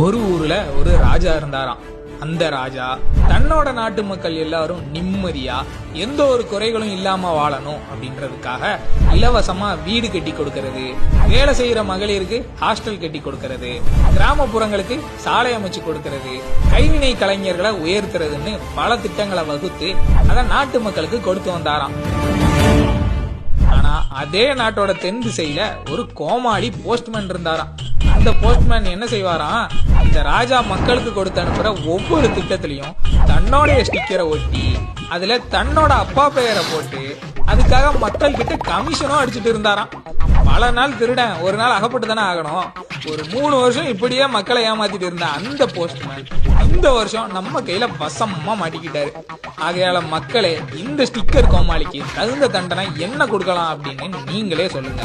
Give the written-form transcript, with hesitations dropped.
ஒரு ஊர்ல ஒரு ராஜா இருந்தாராம். அந்த ராஜா தன்னோட நாட்டு மக்கள் எல்லாரும் நிம்மதியா எந்த ஒரு குறைகளும் இல்லாம வாழணும் அப்படின்றதுக்காக இலவசமா வீடு கட்டி கொடுக்கறது, வேலை செய்யற மகளிருக்கு ஹாஸ்டல் கட்டி கொடுக்கறது, கிராமப்புறங்களுக்கு சாலை அமைச்சு கொடுக்கறது, கைவினை கலைஞர்களை உயர்த்துறதுன்னு பல திட்டங்களை வகுத்து அதை நாட்டு மக்களுக்கு கொடுத்து வந்தாராம். ஆனா அதே நாட்டோட தென் திசையில ஒரு கோமாளி போஸ்ட்மேன் இருந்தாராம். அந்த போஸ்ட்மேன் என்ன செய்வாராம், இந்த ராஜா மக்களுக்கு கொடுத்து அனுப்புற ஒவ்வொரு திட்டத்திலையும் தன்னோடைய ஸ்டிக்கரை ஒட்டி அதுல தன்னோட அப்பா பெயரை போட்டு அதுக்காக மக்கள் கிட்ட கமிஷனும் அடிச்சுட்டு இருந்தாராம். பல நாள் திருடன் ஒரு நாள் அகப்பட்டு தானே ஆகணும். ஒரு 3 வருஷம் இப்படியே மக்களை ஏமாத்திட்டு இருந்த அந்த போஸ்ட்மேன் இந்த வருஷம் நம்ம கையில வசமா மாட்டிக்கிட்டாரு. ஆகையால மக்களே, இந்த ஸ்டிக்கர் கோமாளிக்கு தகுந்த தண்டனை என்ன கொடுக்கலாம் அப்படின்னு நீங்களே சொல்லுங்க.